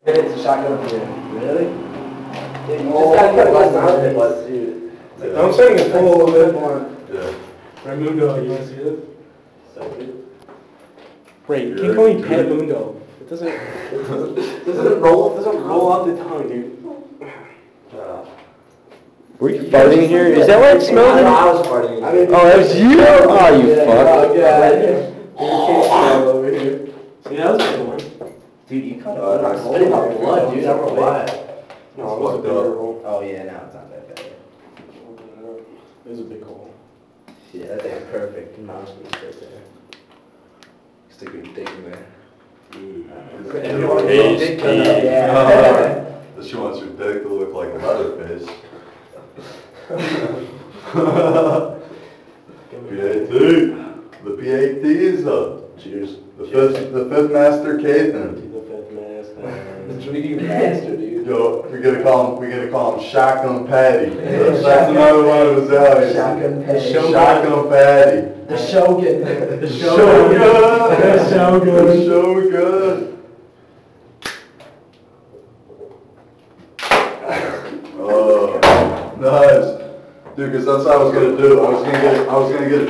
It's a shotgun here. Really? Dude, you just gotta cut less out of it. Dude. Yeah. I'm saying it's full a little bit more. Yeah. Raimundo, you wanna see this? Second. Wait, you keep calling me Pet Mundo. It doesn't roll off the tongue, dude. Were you farting in here? Is that why it smells in here? I was farting. Oh, that was you? Oh, you fuck. Over here. See, that was a good one. Dude, you kind of I'm spitting out blood, dude. I don't know why. No, it was a bigger hole. Oh yeah, now it's not that bad. It was a big hole. Yeah, that thing's perfect. Mouthpiece right there. Stick your dick in there. She wants your dick to look like Leatherface. PAT. The PAT is up. Cheers. The fifth master caveman. The fifth master. The drinking master, dude. Yo, we gotta call him Shotgun Patty. That's another one of his alleys. Shotgun Patty. Shotgun Patty. The Shogun. The Shogun. The Shogun. The Shogun. Oh, nice. Dude, because that's what I was gonna do. I was gonna get it.